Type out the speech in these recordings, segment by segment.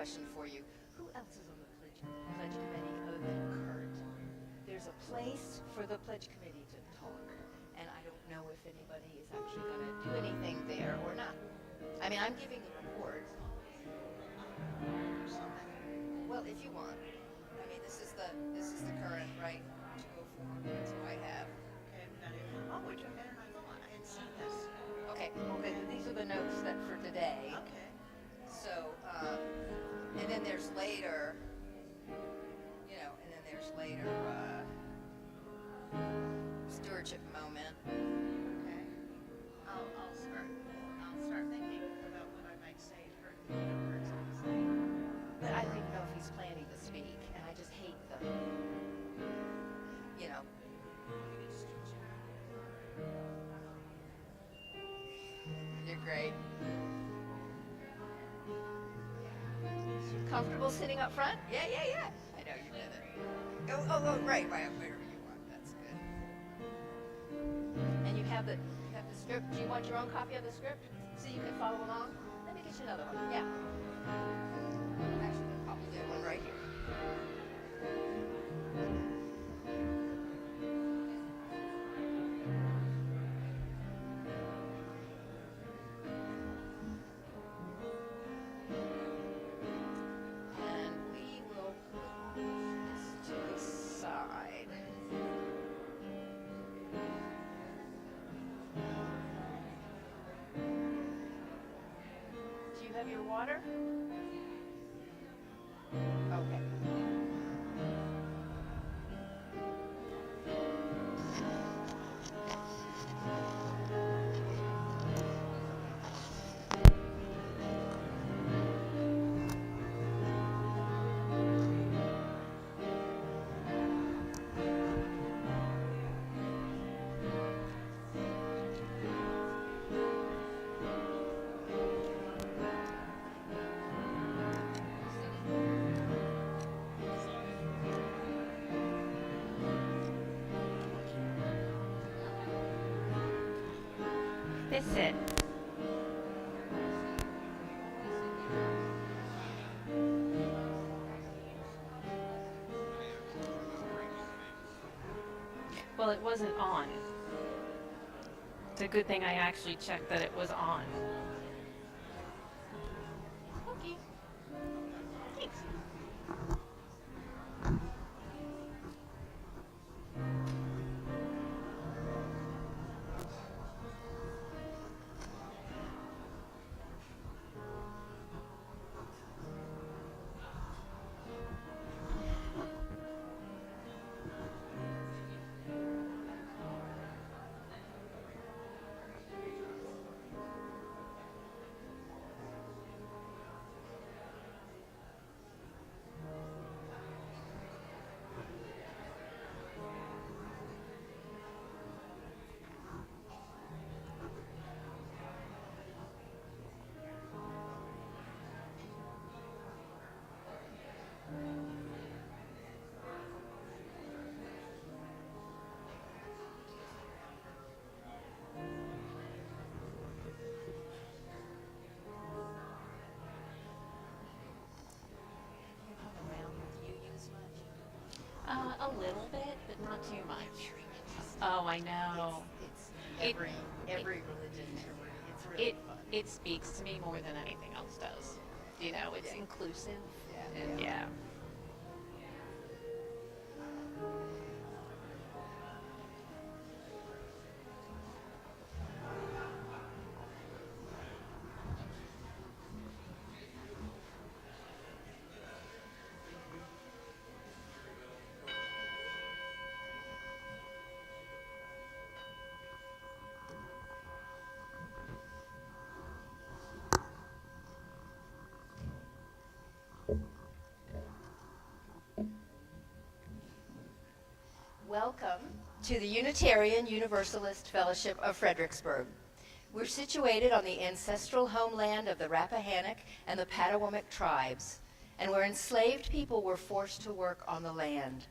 question for you. Who else is on the pledge committee other than Kurt? There's a place for the pledge committee to talk, and I don't know if anybody is actually going to do anything there or not. I mean, I'm giving the report. Well, if you want. I mean, this is the current, right? 204. That's what I have. Okay, we got it. Oh, we took it, and I hadn't seen this. Okay. These are the notes that for today. Okay. So, and then there's later, and then there's later stewardship moment. Okay. I'll start thinking about what I might say to her. But I don't even know if he's planning to speak, and I just hate the, You're great. Comfortable sitting up front? Yeah. I know you did it. Oh, right, wherever you want. That's good. And you have the script. Do you want your own copy of the script so you can follow along? Let me get you another one. Yeah. Actually, I'll probably do one right here. And we will put this to the side. Do you have your water? Okay. This it. Well, it wasn't on. It's a good thing I actually checked that it was on. Okay. Thanks. A little bit, but not too much. Oh, I know. It's every religion, it's really fun. It speaks to me more than anything else does. You know, it's inclusive. Yeah. And yeah. Welcome to the Unitarian Universalist Fellowship of Fredericksburg. We're situated on the ancestral homeland of the Rappahannock and the Patawomic tribes, and where enslaved people were forced to work on the land.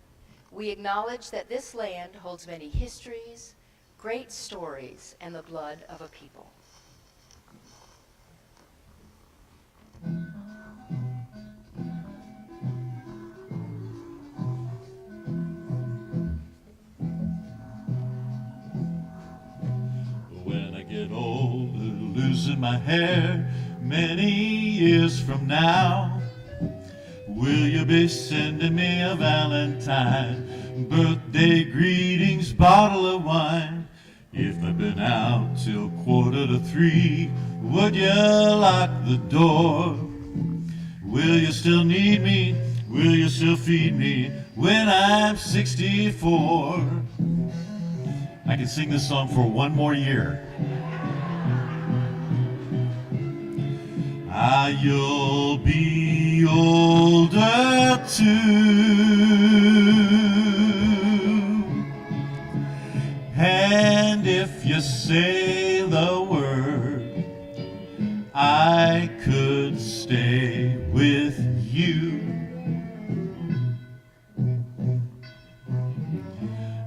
We acknowledge that this land holds many histories, great stories, and the blood of a people. losing my hair many years from now. Will you be sending me a Valentine, birthday greetings, bottle of wine? If I've been out till 2:45, would you lock the door? Will you still need me? Will you still feed me when I'm 64? I can sing this song for one more year. You'll be older too. And if you say the word, I could stay with you.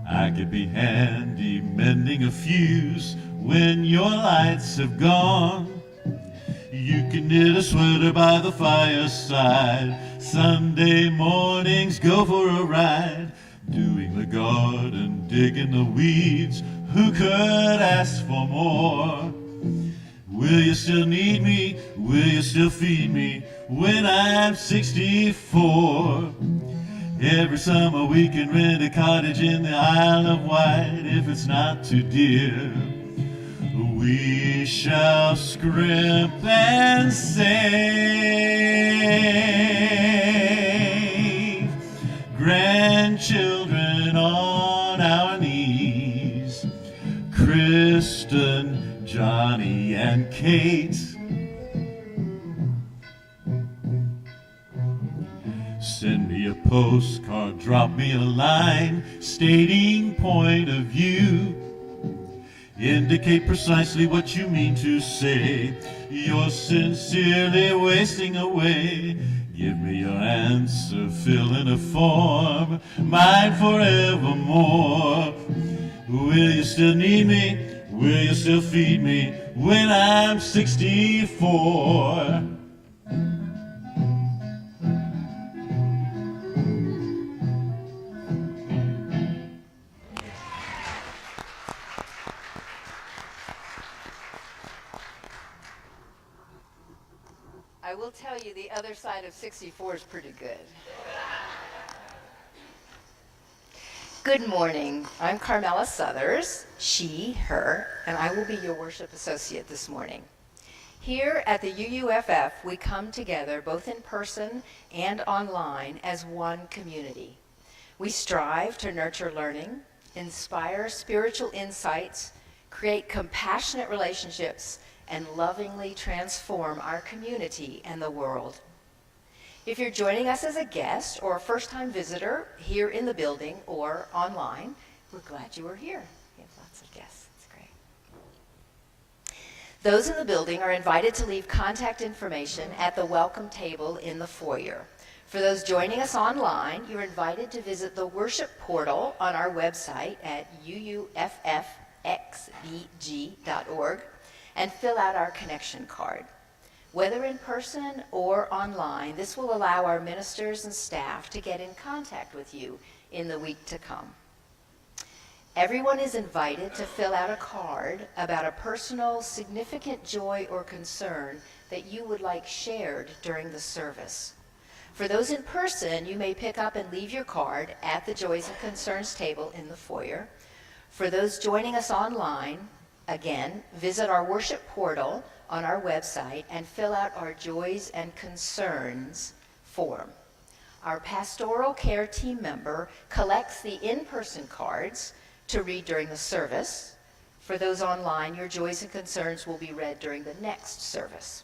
I could be handy mending a fuse when your lights have gone. You can knit a sweater by the fireside. Sunday mornings go for a ride. Doing the garden, digging the weeds. Who could ask for more? Will you still need me? Will you still feed me when I'm 64? Every summer we can rent a cottage in the Isle of Wight if it's not too dear. We shall scrimp and save grandchildren on our knees. Kristen, Johnny, and Kate. Send me a postcard, drop me a line stating point of view. Indicate precisely what you mean to say. You're sincerely wasting away. Give me your answer, fill in a form, mine forevermore. Will you still need me? Will you still feed me when I'm 64? I will tell you the other side of 64 is pretty good. Good morning. I'm Carmela Southers, she, her, and I will be your worship associate this morning. Here at the UUFF, we come together both in person and online as one community. We strive to nurture learning, inspire spiritual insights, create compassionate relationships, and lovingly transform our community and the world. If you're joining us as a guest or a first-time visitor here in the building or online, we're glad you are here. We have lots of guests. That's great. Those in the building are invited to leave contact information at the welcome table in the foyer. For those joining us online, you're invited to visit the worship portal on our website at uuffxbg.org and fill out our connection card. Whether in person or online, this will allow our ministers and staff to get in contact with you in the week to come. Everyone is invited to fill out a card about a personal, significant joy or concern that you would like shared during the service. For those in person, you may pick up and leave your card at the Joys and Concerns table in the foyer. For those joining us online, again, visit our worship portal on our website and fill out our Joys and Concerns form. Our pastoral care team member collects the in-person cards to read during the service. For those online, your Joys and Concerns will be read during the next service.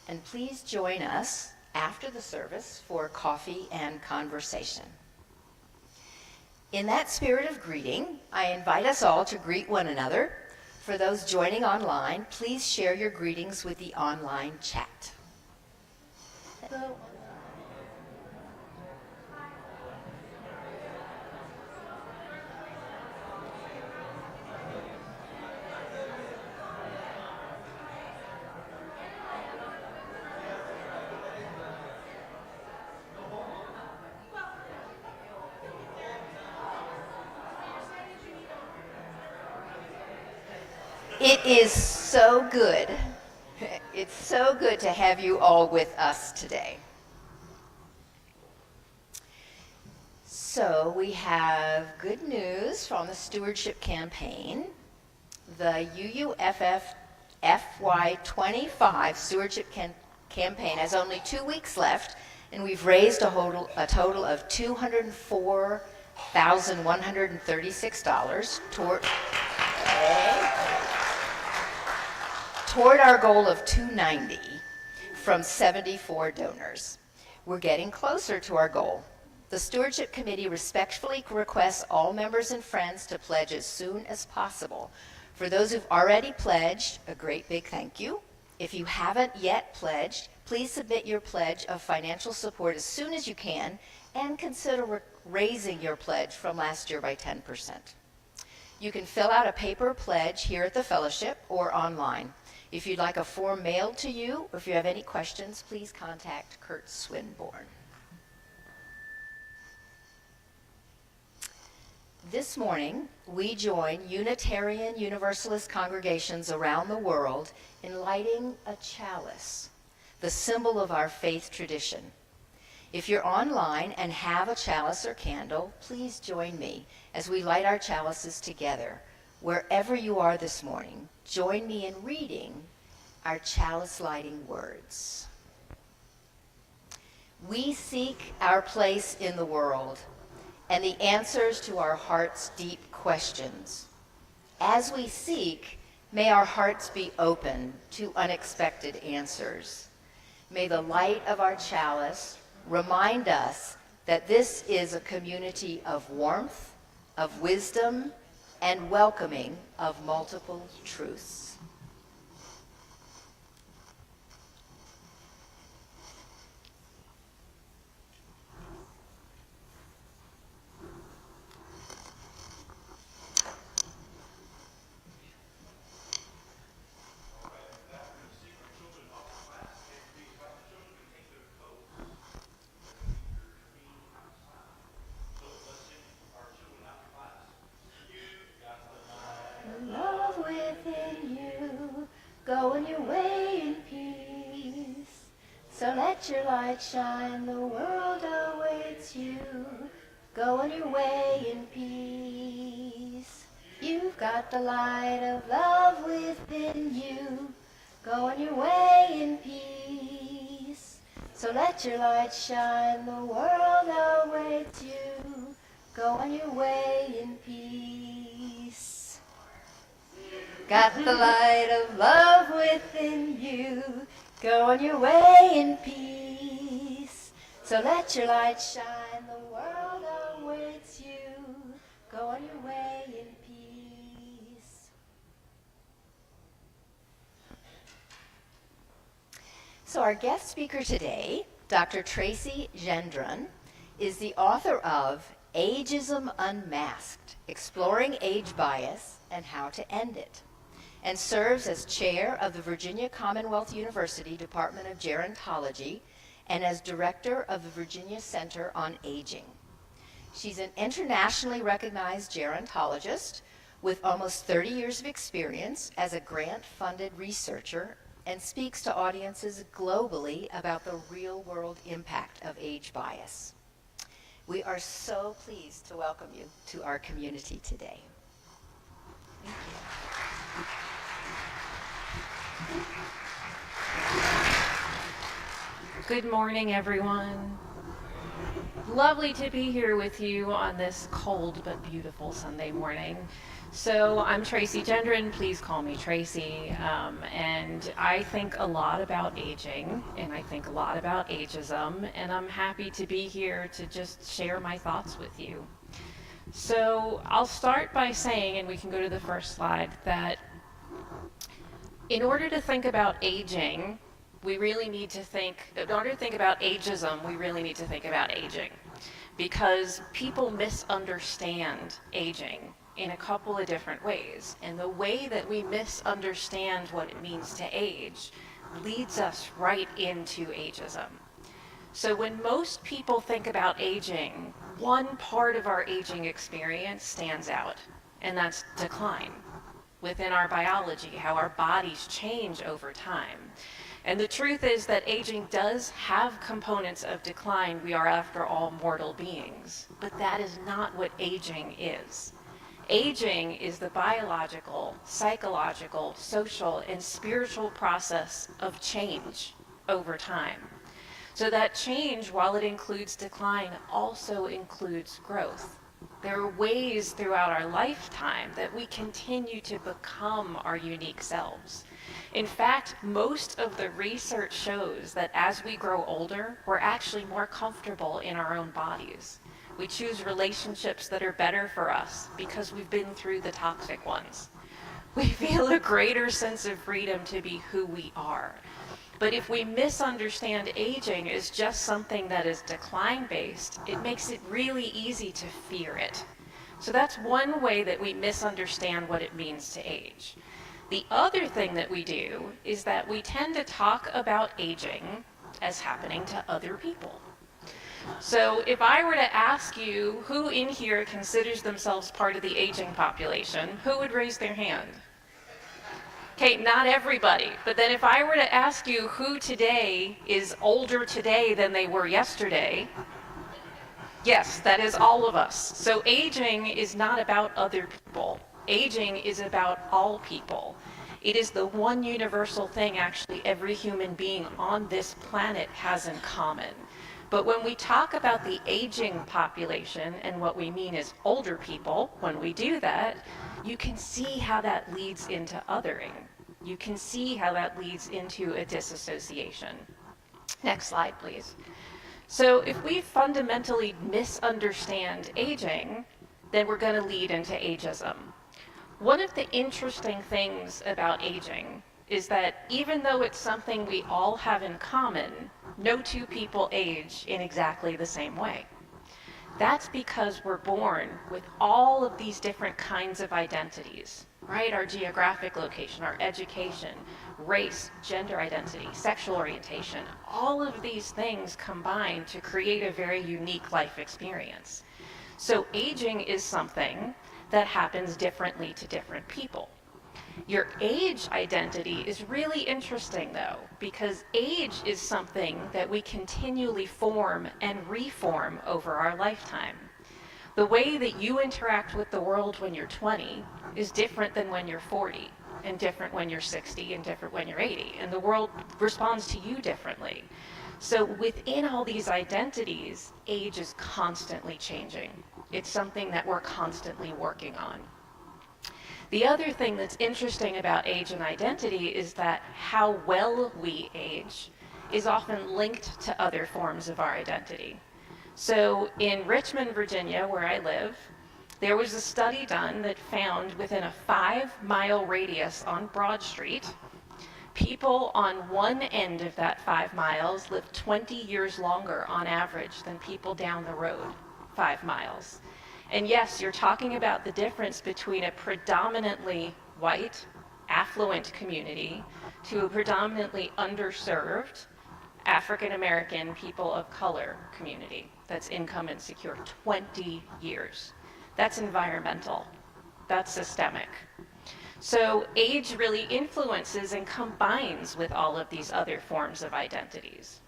And please join us after the service for coffee and conversation. In that spirit of greeting, I invite us all to greet one another. For those joining online, please share your greetings with the online chat. It is so good. It's so good to have you all with us today. So we have good news from the stewardship campaign. The UUFF FY25 stewardship campaign has only 2 weeks left, and we've raised a total of $204,136 toward our goal of $290 from 74 donors. We're getting closer to our goal. The Stewardship Committee respectfully requests all members and friends to pledge as soon as possible. For those who've already pledged, a great big thank you. If you haven't yet pledged, please submit your pledge of financial support as soon as you can, and consider raising your pledge from last year by 10%. You can fill out a paper pledge here at the fellowship or online. If you'd like a form mailed to you, or if you have any questions, please contact Kurt Swinburne. This morning, we join Unitarian Universalist congregations around the world in lighting a chalice, the symbol of our faith tradition. If you're online and have a chalice or candle, please join me as we light our chalices together. Wherever you are this morning, join me in reading our chalice lighting words. We seek our place in the world and the answers to our heart's deep questions. As we seek, may our hearts be open to unexpected answers. May the light of our chalice remind us that this is a community of warmth, of wisdom, and welcoming of multiple truths. Love within you, go on your way in peace. So let your light shine, the world awaits you. Go on your way in peace. You've got the light of love within you. Go on your way in peace. So let your light shine, the world awaits you. Go on your way in peace. Got the light of love within you. Go on your way in peace. So let your light shine, the world awaits you. Go on your way in peace. So our guest speaker today, Dr. Tracey Gendron, is the author of Ageism Unmasked, Exploring Age Bias and How to End It, and serves as chair of the Virginia Commonwealth University Department of Gerontology and as director of the Virginia Center on Aging. She's an internationally recognized gerontologist with almost 30 years of experience as a grant-funded researcher and speaks to audiences globally about the real-world impact of age bias. We are so pleased to welcome you to our community today. Thank you. Good morning, everyone. Lovely to be here with you on this cold but beautiful Sunday morning. So I'm Tracey Gendron, please call me Tracey, and I think a lot about aging, and I think a lot about ageism, and I'm happy to be here to just share my thoughts with you. So I'll start by saying, and we can go to the first slide, that in order to think about aging, we really need to think, in order to think about ageism, we really need to think about aging, because people misunderstand aging in a couple of different ways. And the way that we misunderstand what it means to age leads us right into ageism. So when most people think about aging, one part of our aging experience stands out, and that's decline. within our biology, how our bodies change over time. And the truth is that aging does have components of decline. We are, after all, mortal beings. But that is not what aging is. Aging is the biological, psychological, social, and spiritual process of change over time. So that change, while it includes decline, also includes growth. There are ways throughout our lifetime that we continue to become our unique selves. In fact, most of the research shows that as we grow older, we're actually more comfortable in our own bodies. We choose relationships that are better for us because we've been through the toxic ones. We feel a greater sense of freedom to be who we are. But if we misunderstand aging as just something that is decline-based, it makes it really easy to fear it. So that's one way that we misunderstand what it means to age. The other thing that we do is that we tend to talk about aging as happening to other people. So if I were to ask you who in here considers themselves part of the aging population, who would raise their hand? Okay, not everybody. But then if I were to ask you who today is older today than they were yesterday, yes, that is all of us. So aging is not about other people. Aging is about all people. It is the one universal thing actually every human being on this planet has in common. But when we talk about the aging population and what we mean is older people, when we do that, you can see how that leads into othering. You can see how that leads into a disassociation. Next slide, please. So if we fundamentally misunderstand aging, then we're going to lead into ageism. One of the interesting things about aging is that even though it's something we all have in common, no two people age in exactly the same way. That's because we're born with all of these different kinds of identities, right? Our geographic location, our education, race, gender identity, sexual orientation, all of these things combine to create a very unique life experience. So aging is something that happens differently to different people. Your age identity is really interesting though, because age is something that we continually form and reform over our lifetime. The way that you interact with the world when you're 20 is different than when you're 40, and different when you're 60, and different when you're 80, and the world responds to you differently. So within all these identities, age is constantly changing. It's something that we're constantly working on. The other thing that's interesting about age and identity is that how well we age is often linked to other forms of our identity. So in Richmond, Virginia, where I live, there was a study done that found within a 5-mile radius on Broad Street, people on one end of that 5 miles live 20 years longer on average than people down the road 5 miles. And yes, you're talking about the difference between a predominantly white, affluent community to a predominantly underserved African American, people of color community that's income insecure. 20 years. That's environmental. That's systemic. So age really influences and combines with all of these other forms of identities.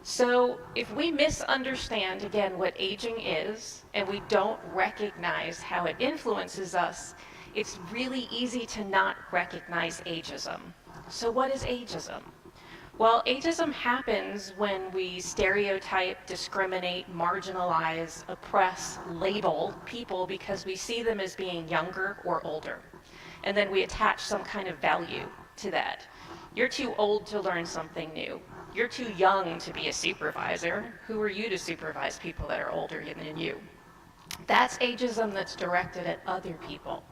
So if we misunderstand, again, what aging is, and we don't recognize how it influences us, it's really easy to not recognize ageism. So what is ageism? Well, ageism happens when we stereotype, discriminate, marginalize, oppress, label people because we see them as being younger or older. And then we attach some kind of value to that. You're too old to learn something new. You're too young to be a supervisor. Who are you to supervise people that are older than you? That's ageism that's directed at other people.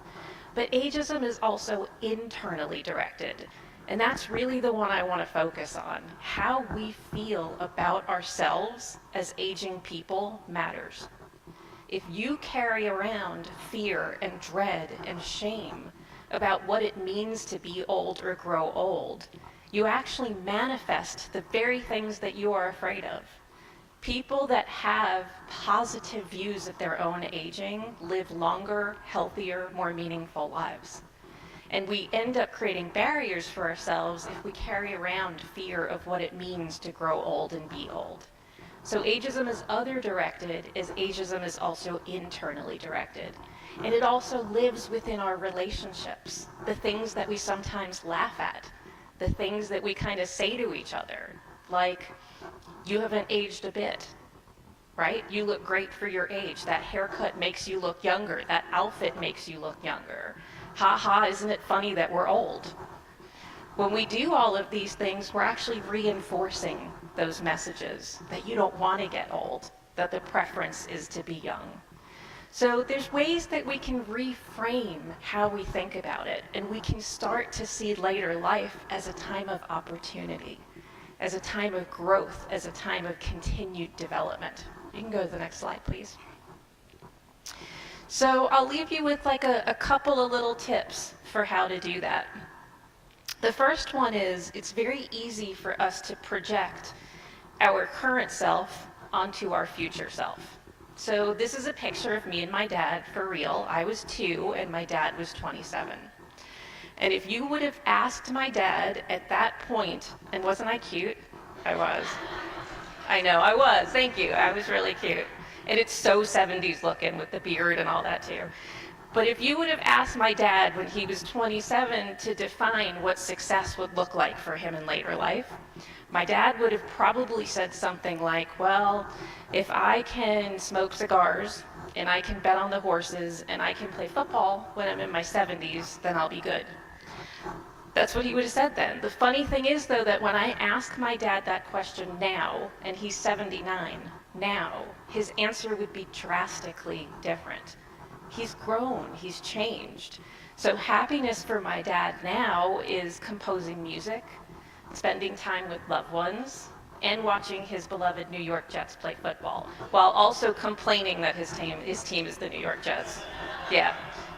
But ageism is also internally directed. And that's really the one I want to focus on. How we feel about ourselves as aging people matters. If you carry around fear and dread and shame about what it means to be old or grow old, you actually manifest the very things that you are afraid of. People that have positive views of their own aging live longer, healthier, more meaningful lives. And we end up creating barriers for ourselves if we carry around fear of what it means to grow old and be old. So ageism is other directed, as ageism is also internally directed. And it also lives within our relationships, the things that we sometimes laugh at, the things that we kind of say to each other, like, you haven't aged a bit, right? You look great for your age. That haircut makes you look younger. That outfit makes you look younger. Ha ha, isn't it funny that we're old? When we do all of these things, we're actually reinforcing those messages that you don't want to get old, that the preference is to be young. So there's ways that we can reframe how we think about it, and we can start to see later life as a time of opportunity, as a time of growth, as a time of continued development. You can go to the next slide, please. So I'll leave you with like a couple of little tips for how to do that. The first one is, it's very easy for us to project our current self onto our future self. So this is a picture of me and my dad for real. I was 2 and my dad was 27. And if you would have asked my dad at that point, and wasn't I cute? I was. I know, I was. Thank you. I was really cute. And it's so 70s looking with the beard and all that too. But if you would have asked my dad when he was 27 to define what success would look like for him in later life, my dad would have probably said something like, well, if I can smoke cigars and I can bet on the horses and I can play football when I'm in my 70s, then I'll be good. That's what he would have said then. The funny thing is, though, that when I ask my dad that question now, and he's 79 now, his answer would be drastically different. He's grown, he's changed. So happiness for my dad now is composing music, spending time with loved ones, and watching his beloved New York Jets play football, while also complaining that his team is the New York Jets. Yeah,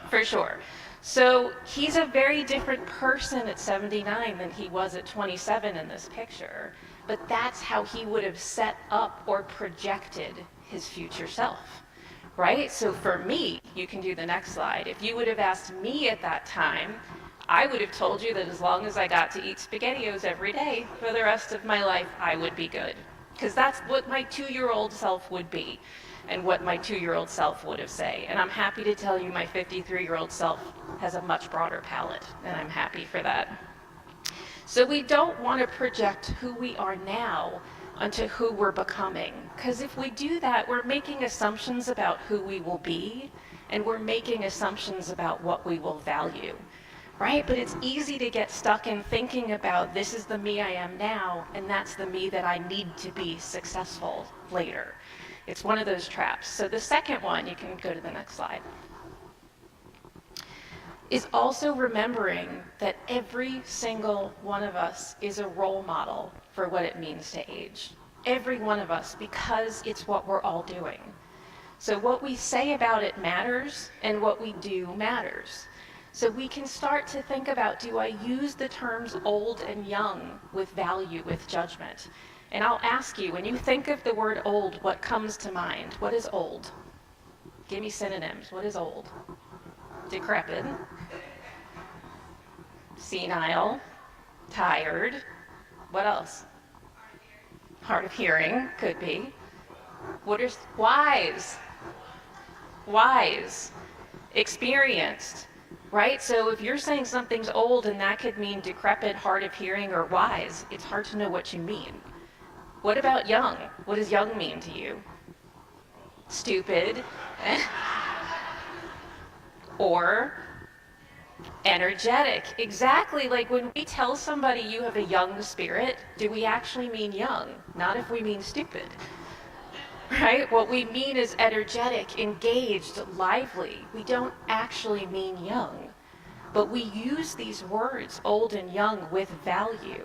for sure. So he's a very different person at 79 than he was at 27 in this picture, but that's how he would have set up or projected his future self, right? So for me, you can do the next slide. If you would have asked me at that time, I would have told you that as long as I got to eat SpaghettiOs every day for the rest of my life, I would be good. Because that's what my 2-year-old self would be, and what my 2-year-old self would have said. And I'm happy to tell you my 53-year-old self has a much broader palette, and I'm happy for that. So we don't want to project who we are now onto who we're becoming. Because if we do that, we're making assumptions about who we will be, and we're making assumptions about what we will value. Right? But it's easy to get stuck in thinking about, this is the me I am now, and that's the me that I need to be successful later. It's one of those traps. So the second one, you can go to the next slide, is also remembering that every single one of us is a role model for what it means to age. Every one of us, because it's what we're all doing. So what we say about it matters, and what we do matters. So we can start to think about, do I use the terms old and young with value, with judgment? And I'll ask you, when you think of the word old, what comes to mind? What is old? Give me synonyms. What is old? Decrepit, senile, tired. What else? Hard of hearing, could be. What is wise? Wise, experienced. Right? So if you're saying something's old and that could mean decrepit, hard of hearing, or wise, it's hard to know what you mean. What about young? What does young mean to you? Stupid. Or energetic. Exactly. Like when we tell somebody you have a young spirit, do we actually mean young? Not if we mean stupid. Right? What we mean is energetic, engaged, lively. We don't actually mean young. But we use these words, old and young, with value.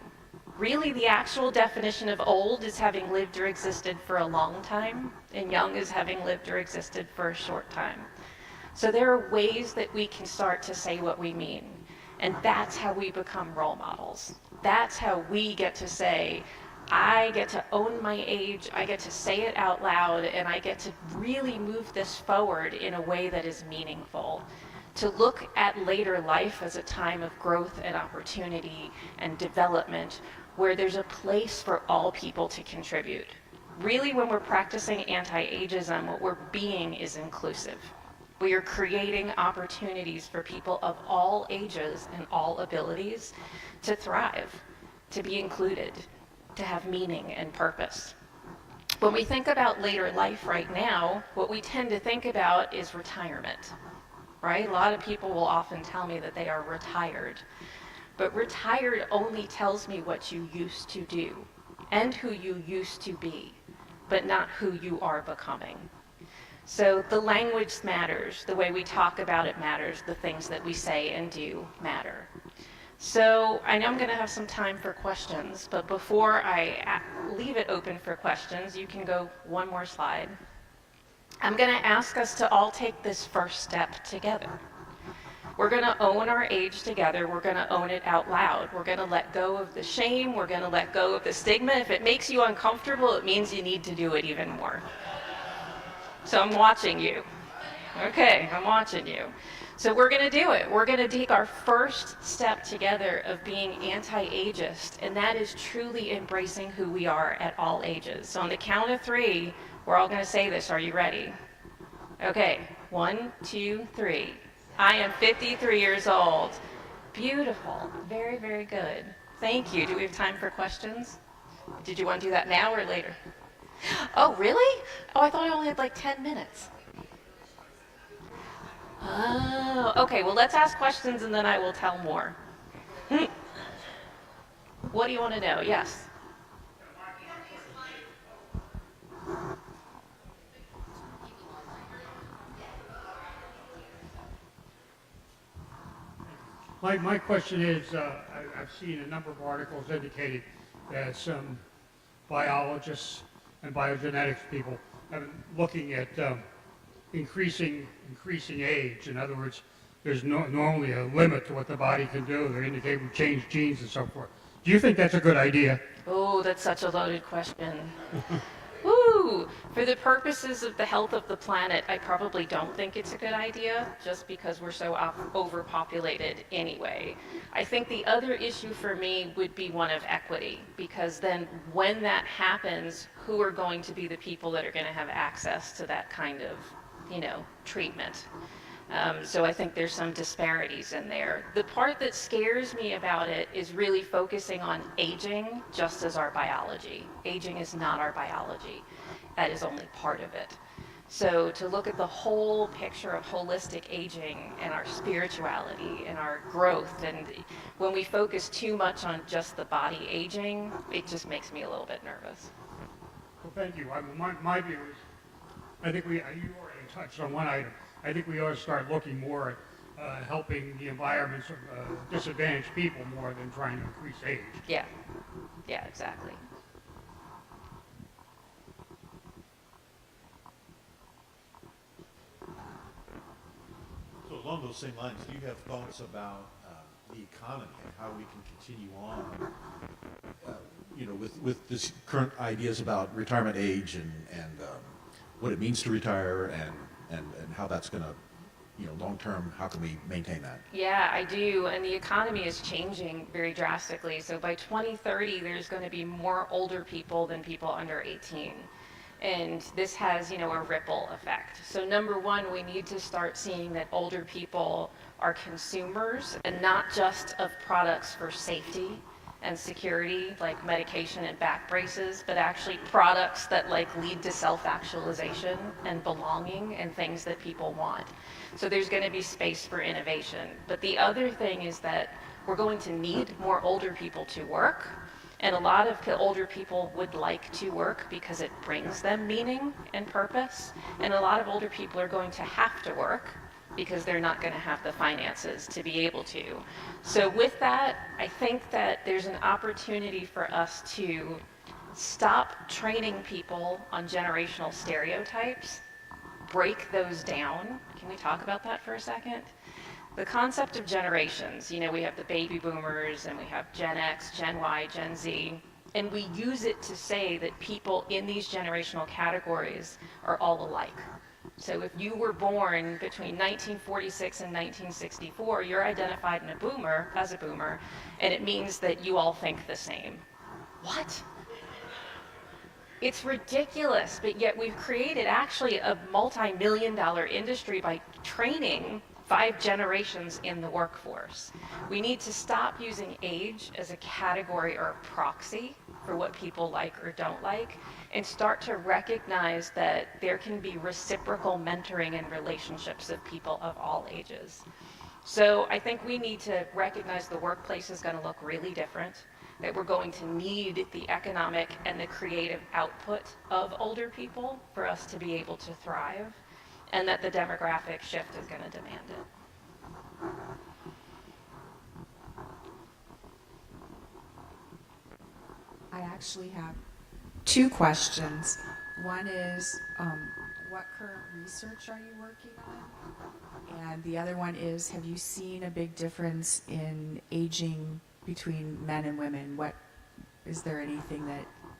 Really, the actual definition of old is having lived or existed for a long time, and young is having lived or existed for a short time. So there are ways that we can start to say what we mean. And that's how we become role models. That's how we get to say, I get to own my age, I get to say it out loud, and I get to really move this forward in a way that is meaningful. to look at later life as a time of growth and opportunity and development where there's a place for all people to contribute. Really, when we're practicing anti-ageism, what we're being is inclusive. We are creating opportunities for people of all ages and all abilities to thrive, to be included, to have meaning and purpose. When we think about later life right now, what we tend to think about is retirement, right? A lot of people will often tell me that they are retired, but retired only tells me what you used to do and who you used to be, but not who you are becoming. So the language matters, the way we talk about it matters, the things that we say and do matter. So I know I'm going to have some time for questions, but before I leave it open for questions, you can go one more slide. I'm going to ask us to all take this first step together. We're going to own our age together. We're going to own it out loud. We're going to let go of the shame. We're going to let go of the stigma. If it makes you uncomfortable, it means you need to do it even more. So I'm watching you. Okay, I'm watching you. So we're going to do it. We're going to take our first step together of being anti-ageist, and that is truly embracing who we are at all ages. So on the count of 3, we're all going to say this. Are you ready? Okay, 1, 2, 3. I am 53 years old. Beautiful. Very, very good. Thank you. Do we have time for questions? Did you want to do that now or later? Oh, really? Oh, I thought I only had like 10 minutes. Oh, okay. Well, let's ask questions and then I will tell more. What do you want to know? Yes. My question is, I've seen a number of articles indicating that some biologists and biogenetics people have been looking at increasing age. In other words, there's normally a limit to what the body can do. They indicate we change genes and so forth. Do you think that's a good idea? Oh, that's such a loaded question. Woo! For the purposes of the health of the planet, I probably don't think it's a good idea, just because we're so overpopulated anyway. I think the other issue for me would be one of equity, because then when that happens, who are going to be the people that are going to have access to that kind of, treatment? So I think there's some disparities in there. The part that scares me about it is really focusing on aging just as our biology. Aging is not our biology. That is only part of it. So to look at the whole picture of holistic aging and our spirituality and our growth, and when we focus too much on just the body aging, it just makes me a little bit nervous. Well, thank you. My view is, I think you already touched on one item. I think we ought to start looking more at helping the environments of disadvantaged people more than trying to increase age. Yeah, exactly. So along those same lines, do you have thoughts about the economy and how we can continue on, with this current ideas about retirement age and what it means to retire and how that's going to, long term, how can we maintain that? Yeah, I do. And the economy is changing very drastically. So by 2030, there's going to be more older people than people under 18. And this has, a ripple effect. So number one, we need to start seeing that older people are consumers and not just of products for safety and security, like medication and back braces, but actually products that lead to self-actualization and belonging and things that people want. So there's going to be space for innovation. But the other thing is that we're going to need more older people to work. And a lot of older people would like to work because it brings them meaning and purpose. And a lot of older people are going to have to work because they're not going to have the finances to be able to. So with that, I think that there's an opportunity for us to stop training people on generational stereotypes, break those down. Can we talk about that for a second? The concept of generations, we have the baby boomers and we have Gen X, Gen Y, Gen Z, and we use it to say that people in these generational categories are all alike. So if you were born between 1946 and 1964, you're identified in a boomer as a boomer, and it means that you all think the same. What? It's ridiculous, but yet we've created actually a multi-million-dollar industry by training 5 generations in the workforce. We need to stop using age as a category or a proxy for what people like or don't like, and start to recognize that there can be reciprocal mentoring and relationships of people of all ages. So I think we need to recognize the workplace is going to look really different, that we're going to need the economic and the creative output of older people for us to be able to thrive, and that the demographic shift is going to demand it. I actually have 2 questions. One is, what current research are you working on? And the other one is, have you seen a big difference in aging between men and women? Is there anything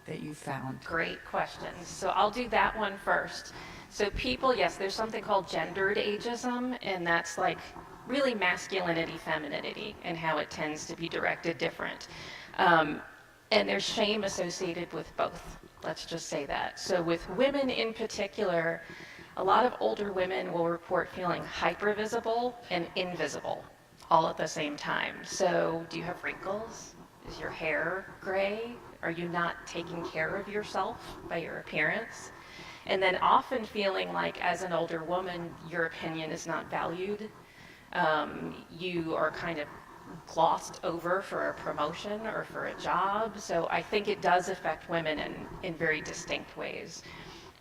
that you found? Great questions. So I'll do that one first. So people, yes, there's something called gendered ageism, and that's like really masculinity, femininity, and how it tends to be directed different. And there's shame associated with both. Let's just say that. So with women in particular, a lot of older women will report feeling hypervisible and invisible all at the same time. So do you have wrinkles? Is your hair gray? Are you not taking care of yourself by your appearance? And then often feeling like as an older woman, your opinion is not valued. You are kind of glossed over for a promotion or for a job. So I think it does affect women in very distinct ways.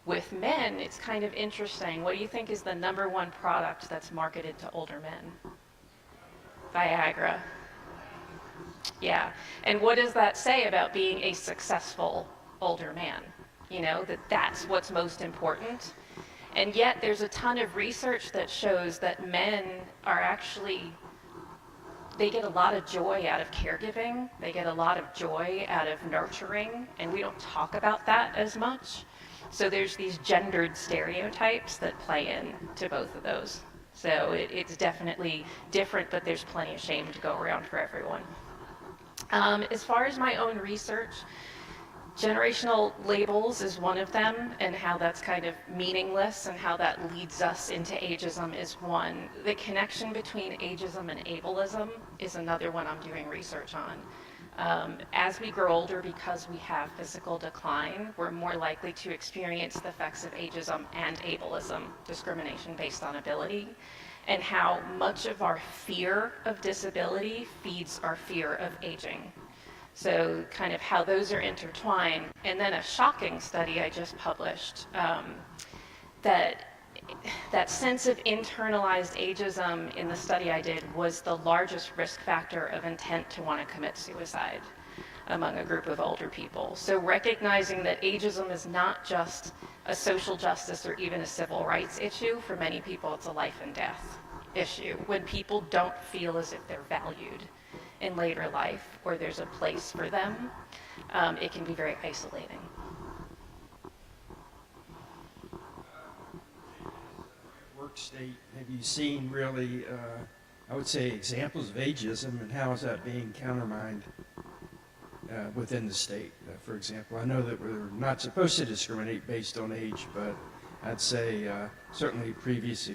With men, it's kind of interesting. What do you think is the #1 product that's marketed to older men? Viagra. Yeah. And what does that say about being a successful older man? You know, that's what's most important. And yet there's a ton of research that shows that men are actually, they get a lot of joy out of caregiving. They get a lot of joy out of nurturing, and we don't talk about that as much. So there's these gendered stereotypes that play into both of those. So it's definitely different, but there's plenty of shame to go around for everyone. As far as my own research, generational labels is one of them, and how that's kind of meaningless and how that leads us into ageism is one. The connection between ageism and ableism is another one I'm doing research on. As we grow older, because we have physical decline, we're more likely to experience the effects of ageism and ableism, discrimination based on ability, and how much of our fear of disability feeds our fear of aging. So kind of how those are intertwined. And then a shocking study I just published, that sense of internalized ageism in the study I did was the largest risk factor of intent to want to commit suicide among a group of older people. So recognizing that ageism is not just a social justice or even a civil rights issue. For many people, it's a life and death issue. When people don't feel as if they're valued in later life, or there's a place for them, it can be very isolating. Work state, have you seen really, I would say, examples of ageism, and how is that being countermined within the state? For example, I know that we're not supposed to discriminate based on age, but I'd say certainly previous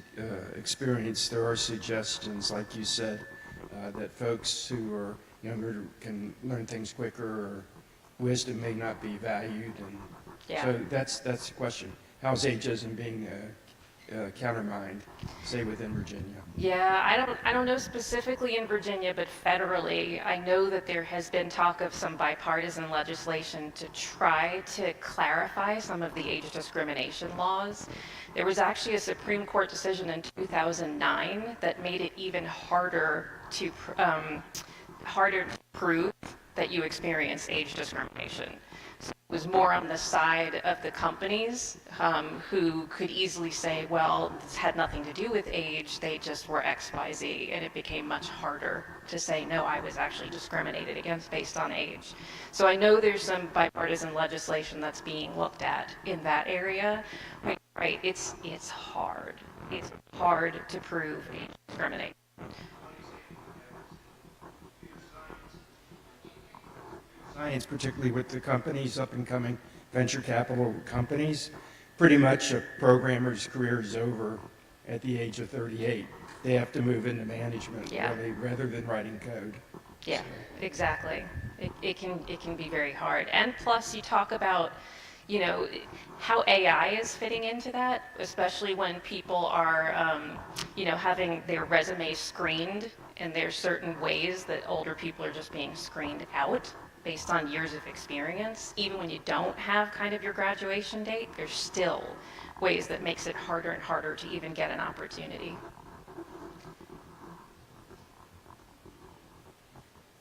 experience, there are suggestions, like you said, that folks who are younger can learn things quicker, or wisdom may not be valued, and Yeah. so that's the question. How is ageism being countermined, say within Virginia? Yeah, I don't know specifically in Virginia, but federally, I know that there has been talk of some bipartisan legislation to try to clarify some of the age discrimination laws. There was actually a Supreme Court decision in 2009 that made it even harder to prove that you experience age discrimination. So it was more on the side of the companies who could easily say, well, this had nothing to do with age, they just were X, Y, Z, and it became much harder to say, no, I was actually discriminated against based on age. So I know there's some bipartisan legislation that's being looked at in that area. We right? It's hard. It's hard to prove age discrimination. Science, particularly with the companies, up and coming venture capital companies, pretty much a programmer's career is over at the age of 38. They have to move into management Yeah. really, rather than writing code. Yeah, exactly. It can be very hard. And plus, you talk about, you know, how AI is fitting into that, especially when people are, you know, having their resumes screened, and there's certain ways that older people are just being screened out based on years of experience. Even when you don't have kind of your graduation date, there's still ways that makes it harder and harder to even get an opportunity.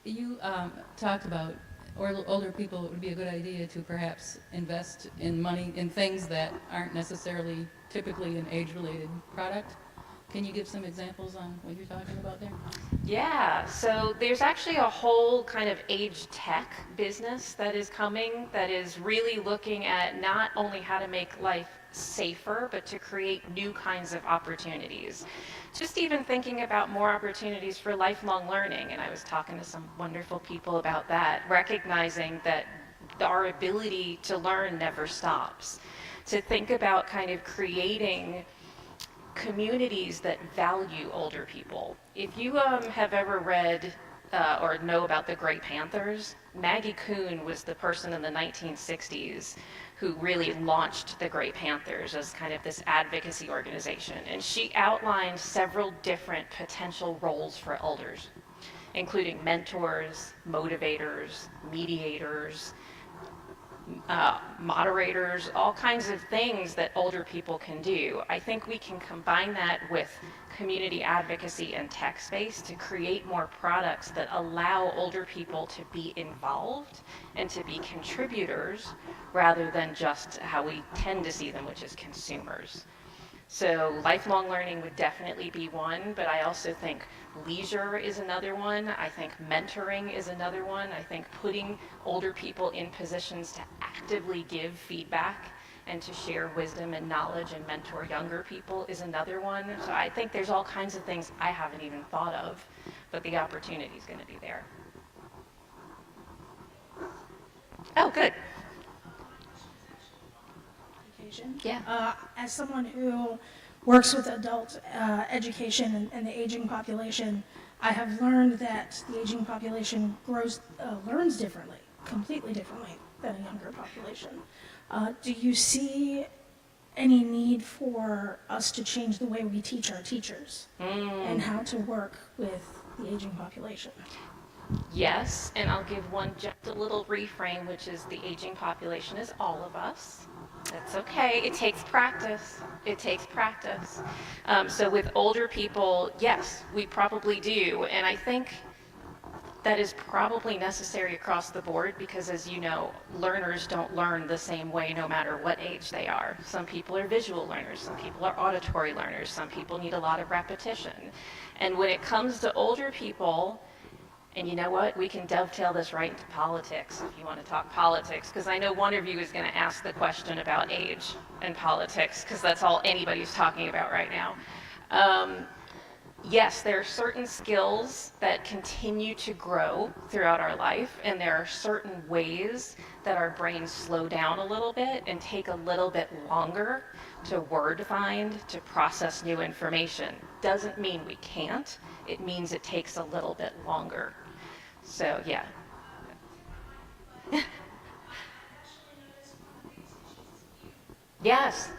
You talked about older people, it would be a good idea to perhaps invest in money in things that aren't necessarily typically an age-related product. Can you give some examples on what you're talking about there? Yeah, so there's actually a whole kind of age tech business that is coming that is really looking at not only how to make life safer, but to create new kinds of opportunities. Just even thinking about more opportunities for lifelong learning, and I was talking to some wonderful people about that, recognizing that our ability to learn never stops. To think about kind of creating communities that value older people. If you have ever read or know about the Great Panthers, Maggie Kuhn was the person in the 1960s who really launched the Great Panthers as kind of this advocacy organization. And she outlined several different potential roles for elders, including mentors, motivators, mediators, moderators, all kinds of things that older people can do. I think we can combine that with community advocacy and tech space to create more products that allow older people to be involved and to be contributors rather than just how we tend to see them, which is consumers. So lifelong learning would definitely be one, but I also think leisure is another one. I think mentoring is another one. I think putting older people in positions to actively give feedback and to share wisdom and knowledge and mentor younger people is another one. So I think there's all kinds of things I haven't even thought of, but the opportunity is going to be there. Oh, good. Yeah. As someone who works with adult education and the aging population, I have learned that the aging population learns differently, completely differently than a younger population. Do you see any need for us to change the way we teach our teachers and how to work with the aging population? Yes, and I'll give one just a little reframe, which is the aging population is all of us. That's okay. It takes practice. It takes practice. So with older people, yes, we probably do. And I think that is probably necessary across the board because, as you know, learners don't learn the same way no matter what age they are. Some people are visual learners. Some people are auditory learners. Some people need a lot of repetition. And when it comes to older people, and you know what? We can dovetail this right into politics if you want to talk politics, because I know one of you is going to ask the question about age and politics, because that's all anybody's talking about right now. Yes, there are certain skills that continue to grow throughout our life, and there are certain ways that our brains slow down a little bit and take a little bit longer to word find, to process new information. Doesn't mean we can't. It means it takes a little bit longer. So, yeah. Yes.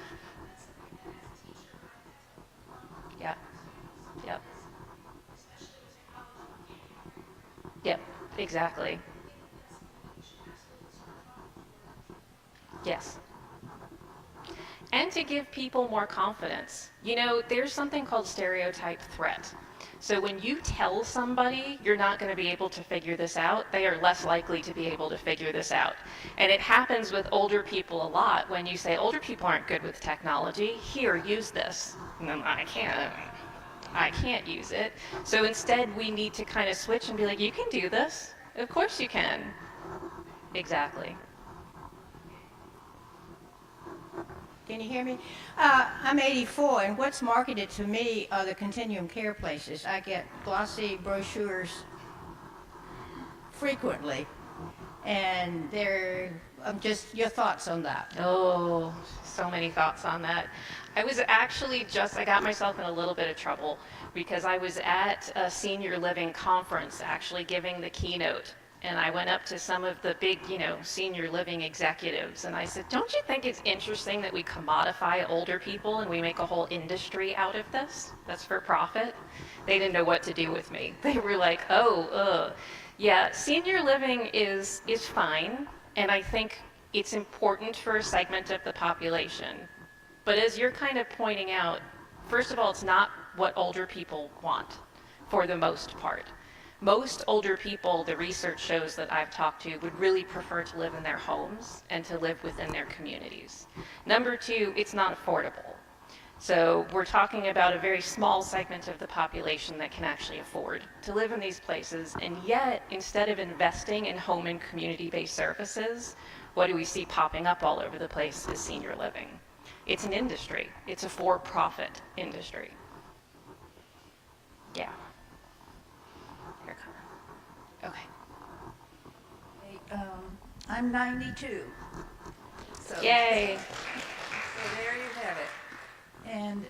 Yeah. Yep. Yep, exactly. Yes. And to give people more confidence. You know, there's something called stereotype threat. So when you tell somebody you're not going to be able to figure this out, they are less likely to be able to figure this out. And it happens with older people a lot when you say, older people aren't good with technology. Here, use this. And then I can't use it. So instead, we need to kind of switch and be like, you can do this. Of course you can. Exactly. Can you hear me? I'm 84, and what's marketed to me are the continuum care places. I get glossy brochures frequently, and just your thoughts on that. Oh, so many thoughts on that. I was actually I got myself in a little bit of trouble because I was at a senior living conference actually giving the keynote. And I went up to some of the big, senior living executives and I said, don't you think it's interesting that we commodify older people and we make a whole industry out of this? That's for profit. They didn't know what to do with me. They were like, yeah, senior living is fine. And I think it's important for a segment of the population. But as you're kind of pointing out, first of all, it's not what older people want for the most part. Most older people, the research shows that I've talked to, would really prefer to live in their homes and to live within their communities. Number two, it's not affordable. So we're talking about a very small segment of the population that can actually afford to live in these places. And yet, instead of investing in home and community-based services, what do we see popping up all over the place is senior living. It's an industry. It's a for-profit industry. Yeah. Here, Connor. Okay. Hey, I'm 92. So, Yay. So there you have it. And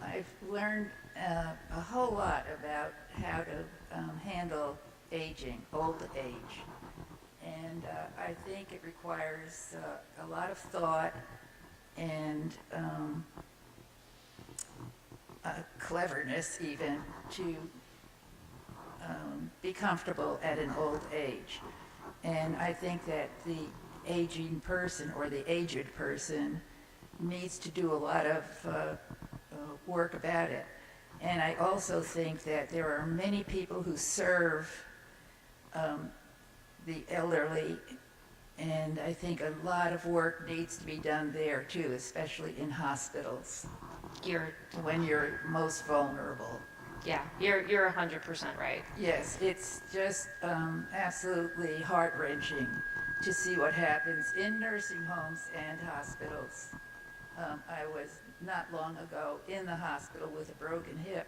I've learned a whole lot about how to handle aging, old age. And I think it requires a lot of thought and cleverness even to be comfortable at an old age. And I think that the aging person or the aged person needs to do a lot of work about it. And I also think that there are many people who serve the elderly, and I think a lot of work needs to be done there too, especially in hospitals when you're most vulnerable. Yeah, you're 100% right. Yes, it's just absolutely heart-wrenching to see what happens in nursing homes and hospitals. I was not long ago in the hospital with a broken hip,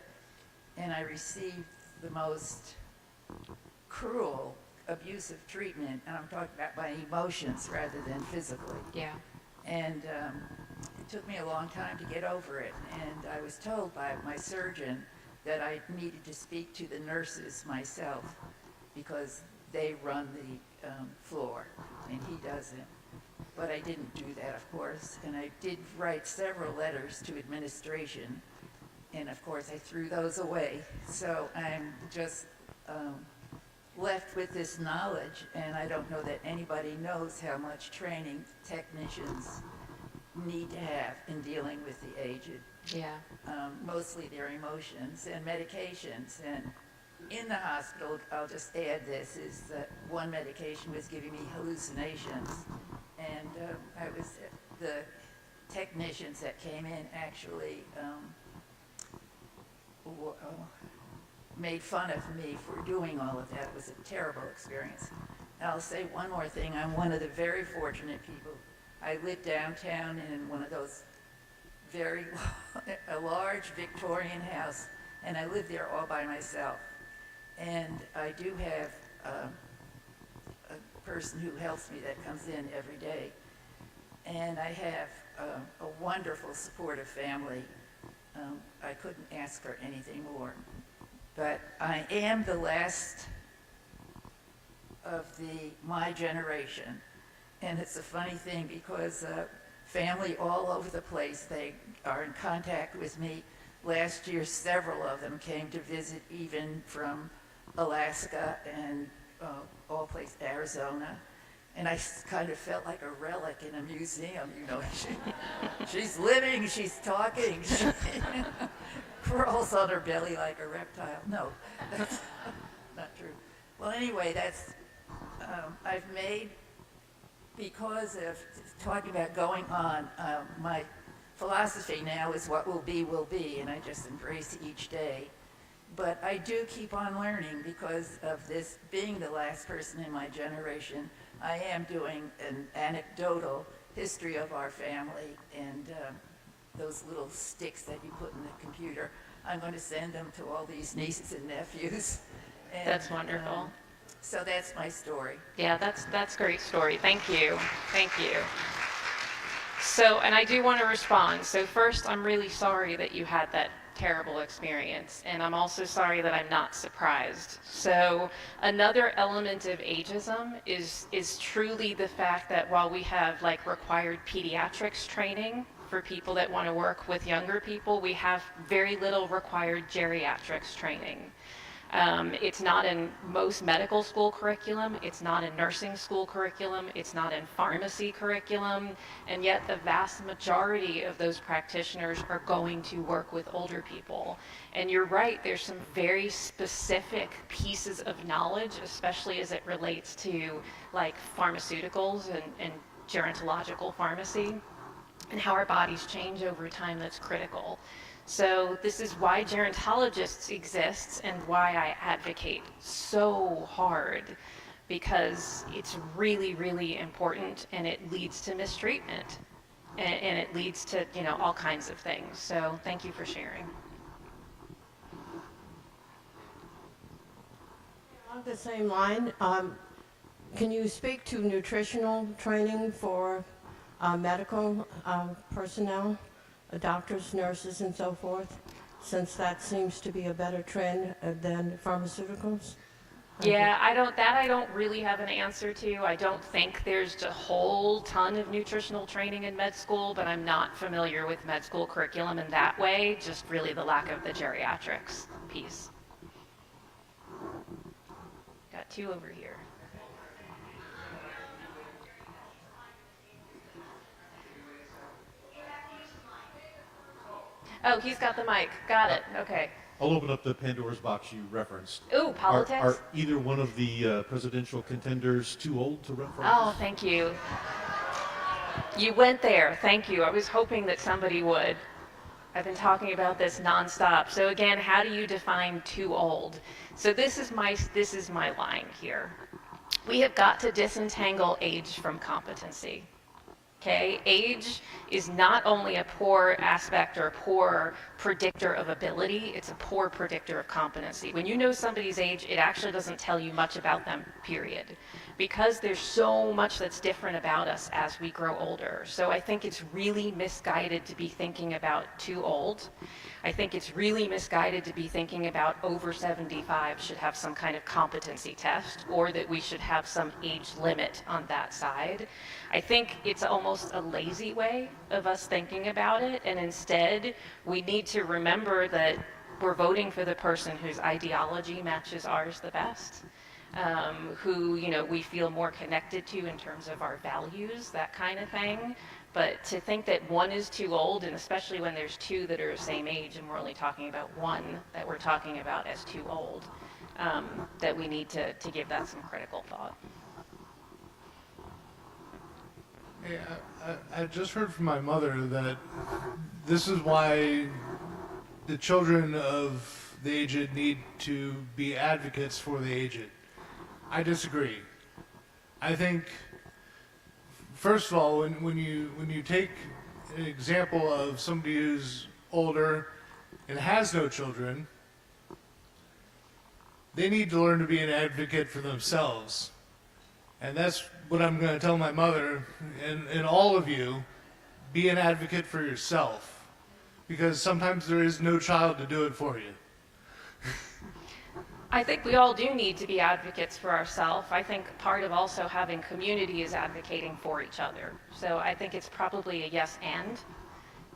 and I received the most cruel, abusive treatment, and I'm talking about my emotions rather than physically. Yeah. And it took me a long time to get over it, and I was told by my surgeon that I needed to speak to the nurses myself because they run the floor, and he doesn't. But I didn't do that, of course, and I did write several letters to administration, and of course I threw those away. So I'm just left with this knowledge, and I don't know that anybody knows how much training technicians need to have in dealing with the aged. Yeah. Mostly their emotions and medications. And in the hospital, I'll just add this, is that one medication was giving me hallucinations. And the technicians that came in actually made fun of me for doing all of that. It was a terrible experience. And I'll say one more thing. I'm one of the very fortunate people. I live downtown in one of those a large Victorian house, and I live there all by myself. And I do have a person who helps me that comes in every day. And I have a wonderful, supportive family. I couldn't ask for anything more. But I am the last of my generation. And it's a funny thing because family all over the place, they are in contact with me. Last year, several of them came to visit, even from Alaska and all places, Arizona. And I kind of felt like a relic in a museum, you know. She's living, she's talking, she crawls on her belly like a reptile. No, that's not true. Well, anyway, that's, I've made, because of talking about going on, my philosophy now is what will be, and I just embrace each day. But I do keep on learning because of this being the last person in my generation. I am doing an anecdotal history of our family and those little sticks that you put in the computer. I'm going to send them to all these nieces and nephews. And, That's wonderful. So that's my story. Yeah, that's a great story. Thank you. Thank you. So, and I do want to respond. So first, I'm really sorry that you had that terrible experience, and I'm also sorry that I'm not surprised. So another element of ageism is truly the fact that while we have like required pediatrics training for people that want to work with younger people, we have very little required geriatrics training. It's not in most medical school curriculum, it's not in nursing school curriculum, it's not in pharmacy curriculum, and yet the vast majority of those practitioners are going to work with older people. And you're right, there's some very specific pieces of knowledge, especially as it relates to like pharmaceuticals and gerontological pharmacy, and how our bodies change over time that's critical. So this is why gerontologists exist and why I advocate so hard, because it's really, really important, and it leads to mistreatment, and it leads to, you know, all kinds of things. So thank you for sharing. On the same line, can you speak to nutritional training for medical personnel? Doctors, nurses, and so forth, since that seems to be a better trend than pharmaceuticals? Yeah, I don't really have an answer to. I don't think there's a whole ton of nutritional training in med school, but I'm not familiar with med school curriculum in that way, just really the lack of the geriatrics piece. Got two over here. Oh, he's got the mic. Got it. Okay. I'll open up the Pandora's box you referenced. Ooh, politics? Are either one of the presidential contenders too old to run for Oh, office? thank you. You went there. Thank you. I was hoping that somebody would. I've been talking about this nonstop. So again, how do you define too old? So this is my line here. We have got to disentangle age from competency. Okay, age is not only a poor aspect or a poor predictor of ability, it's a poor predictor of competency. When you know somebody's age, it actually doesn't tell you much about them, period. Because there's so much that's different about us as we grow older. So I think it's really misguided to be thinking about too old. I think it's really misguided to be thinking about over 75 should have some kind of competency test, or that we should have some age limit on that side. I think it's almost a lazy way of us thinking about it, and instead we need to remember that we're voting for the person whose ideology matches ours the best, who, you know, we feel more connected to in terms of our values, that kind of thing. But to think that one is too old, and especially when there's two that are the same age and we're only talking about one that we're talking about as too old, that we need to give that some critical thought. Hey, I just heard from my mother that this is why the children of the aged need to be advocates for the aged. I disagree. I think, first of all, when you take an example of somebody who's older and has no children, they need to learn to be an advocate for themselves. And that's what I'm going to tell my mother and all of you, be an advocate for yourself. Because sometimes there is no child to do it for you. I think we all do need to be advocates for ourselves. I think part of also having community is advocating for each other. So I think it's probably a yes and.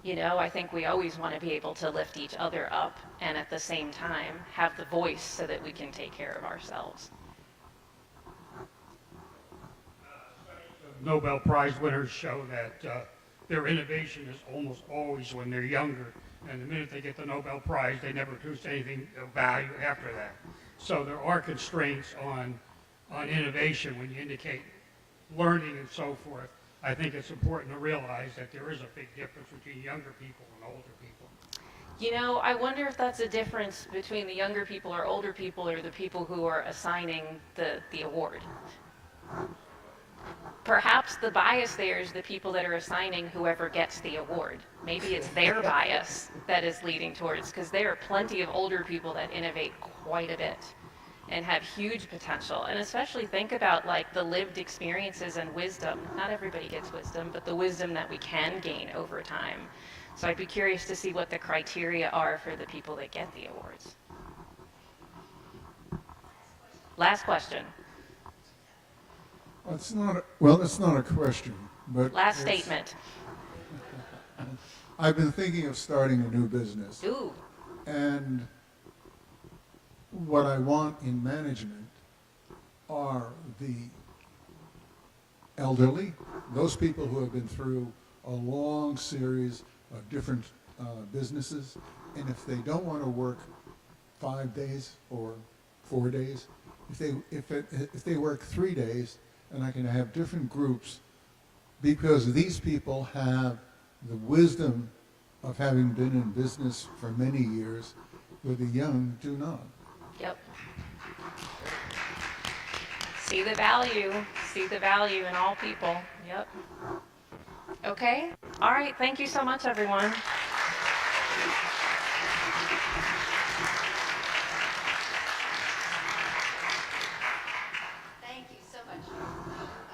You know, I think we always want to be able to lift each other up and at the same time have the voice so that we can take care of ourselves. Nobel Prize winners show that their innovation is almost always when they're younger. And the minute they get the Nobel Prize, they never produce anything of value after that. So there are constraints on innovation when you indicate learning and so forth. I think it's important to realize that there is a big difference between younger people and older people. You know, I wonder if that's a difference between the younger people or older people or the people who are assigning the award. perhaps the bias there is the people that are assigning whoever gets the award. Maybe it's their bias that is leading towards, because there are plenty of older people that innovate quite a bit and have huge potential. And especially think about like the lived experiences and wisdom. Not everybody gets wisdom, but the wisdom that we can gain over time. So I'd be curious to see what the criteria are for the people that get the awards. Last question. It's not a question, but Last statement. I've been thinking of starting a new business. Ooh. And what I want in management are the elderly, those people who have been through a long series of different businesses, and if they don't want to work 5 days or 4 days, if they work 3 days, and I can have different groups, because these people have the wisdom of having been in business for many years, where the young do not. Yep. See the value in all people. Yep. Okay. All right. Thank you so much, everyone. Thank you so much.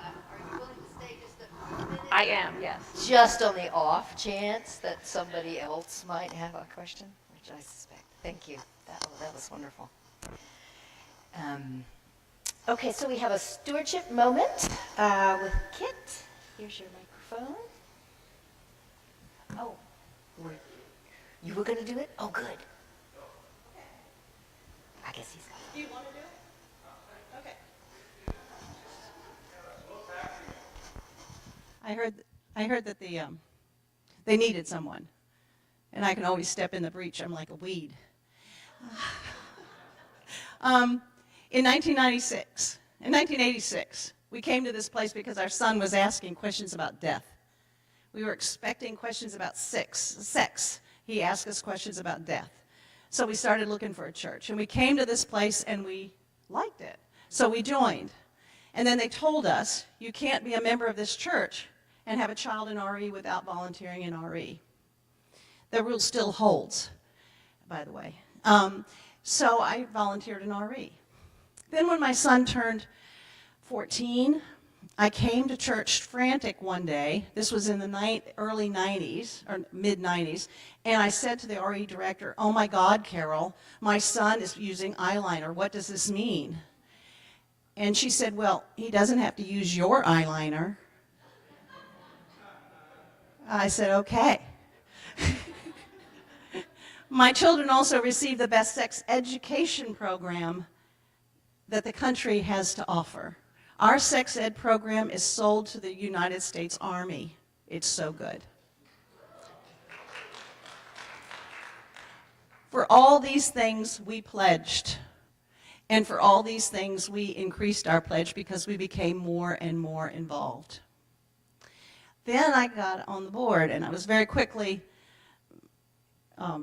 Are you willing to stay just a few minutes? I am, yes. Just on the off chance that somebody else might have a question, which I suspect. Thank you. That was wonderful. Okay, so we have a stewardship moment with Kit. Here's your microphone. Oh, you were going to do it? Oh, good. I guess he's got it. Do you want to do it? Okay. I heard that they needed someone, and I can always step in the breach. I'm like a weed. In 1986, we came to this place because our son was asking questions about death. We were expecting questions about sex. He asked us questions about death. So we started looking for a church, and we came to this place, and we liked it. So we joined. And then they told us, you can't be a member of this church and have a child in RE without volunteering in RE. The rule still holds, by the way. So I volunteered in RE. Then when my son turned 14, I came to church frantic one day. This was in the early 90s, or mid-90s, and I said to the RE director, "Oh my God, Carol, my son is using eyeliner. What does this mean?" And she said, "Well, he doesn't have to use your eyeliner." I said, "Okay." My children also receive the best sex education program that the country has to offer. Our sex ed program is sold to the United States Army. It's so good. For all these things, we pledged. And for all these things, we increased our pledge because we became more and more involved. Then I got on the board, and I was very quickly,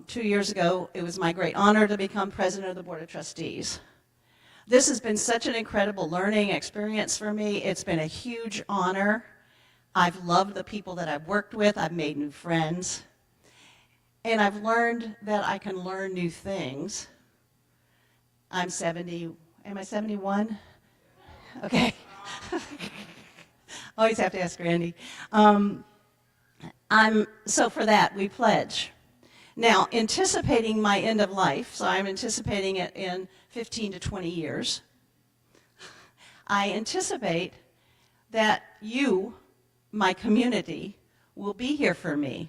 2 years ago, it was my great honor to become president of the Board of Trustees. This has been such an incredible learning experience for me. It's been a huge honor. I've loved the people that I've worked with. I've made new friends. And I've learned that I can learn new things. I'm 70, am I 71? Okay. Always have to ask Randy. So for that, we pledge. Now, anticipating my end of life, so I'm anticipating it in 15 to 20 years, I anticipate that you, my community, will be here for me.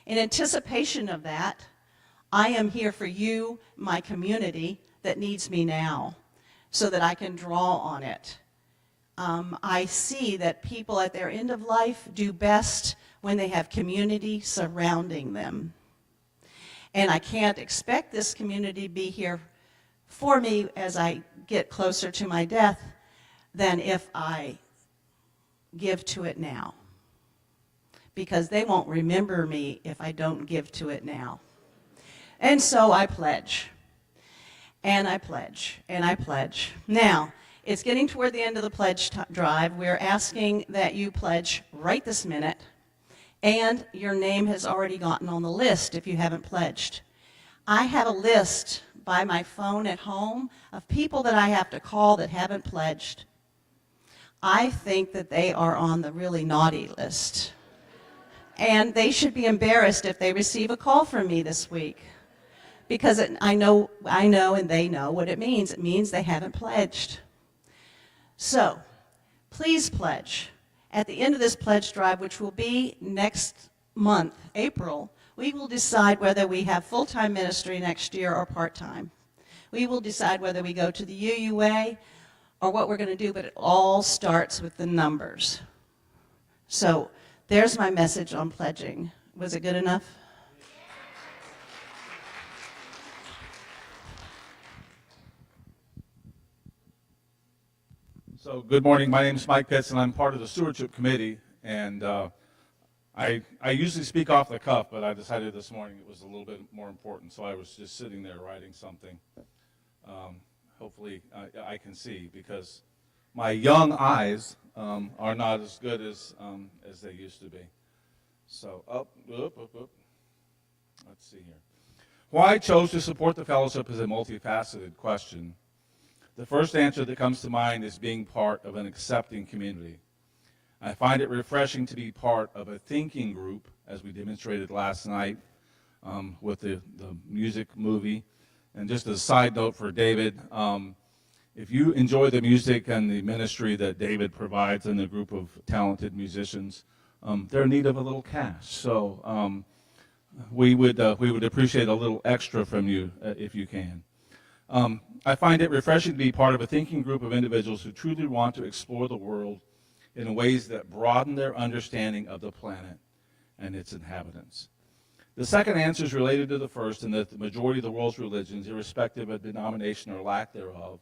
In anticipation of that, I am here for you, my community, that needs me now, so that I can draw on it. I see that people at their end of life do best when they have community surrounding them. And I can't expect this community to be here for me as I get closer to my death than if I give to it now. Because they won't remember me if I don't give to it now. And so I pledge. And I pledge. And I pledge. Now, It's getting toward the end of the pledge drive. We're asking that you pledge right this minute, and your name has already gotten on the list if you haven't pledged. I have a list by my phone at home of people that I have to call that haven't pledged. I think that they are on the really naughty list. And they should be embarrassed if they receive a call from me this week. Because I know and they know what it means. It means they haven't pledged. So, please pledge. At the end of this pledge drive, which will be next month, April, we will decide whether we have full-time ministry next year or part-time. We will decide whether we go to the UUA or what we're going to do, but it all starts with the numbers. So, there's my message on pledging. Was it good enough? So good morning. My name is Mike Pitts, and I'm part of the Stewardship Committee. And I usually speak off the cuff, but I decided this morning it was a little bit more important, so I was just sitting there writing something. Hopefully I can see, because my young eyes are not as good as they used to be. So let's see here. Why I chose to support the fellowship is a multifaceted question. The first answer that comes to mind is being part of an accepting community. I find it refreshing to be part of a thinking group, as we demonstrated last night with the music movie. And just as a side note for David, if you enjoy the music and the ministry that David provides and the group of talented musicians, they're in need of a little cash. So we would appreciate a little extra from you if you can. I find it refreshing to be part of a thinking group of individuals who truly want to explore the world in ways that broaden their understanding of the planet and its inhabitants. The second answer is related to the first, in that the majority of the world's religions, irrespective of denomination or lack thereof,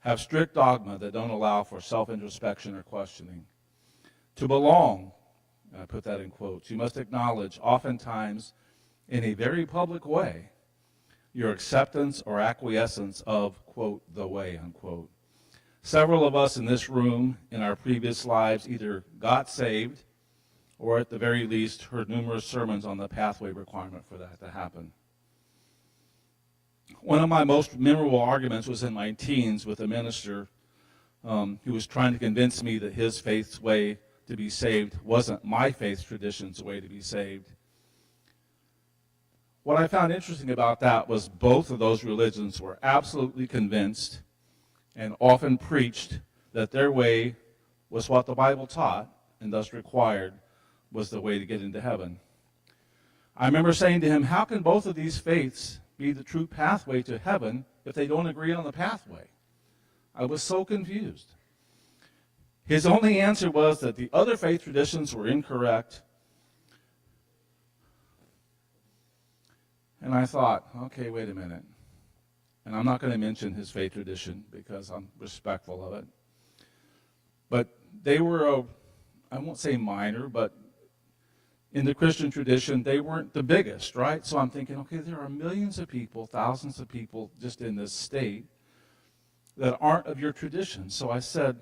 have strict dogma that don't allow for self-introspection or questioning. To belong, I put that in quotes, you must acknowledge, oftentimes in a very public way, your acceptance or acquiescence of, quote, the way, unquote. Several of us in this room in our previous lives either got saved or at the very least heard numerous sermons on the pathway requirement for that to happen. One of my most memorable arguments was in my teens with a minister who was trying to convince me that his faith's way to be saved wasn't my faith tradition's way to be saved. What I found interesting about that was both of those religions were absolutely convinced and often preached that their way was what the Bible taught and thus required was the way to get into heaven. I remember saying to him, how can both of these faiths be the true pathway to heaven if they don't agree on the pathway? I was so confused. His only answer was that the other faith traditions were incorrect. And I thought, okay, wait a minute. And I'm not going to mention his faith tradition because I'm respectful of it. But they were, I won't say minor, but in the Christian tradition, they weren't the biggest, right? So I'm thinking, okay, there are millions of people, thousands of people just in this state that aren't of your tradition. So I said,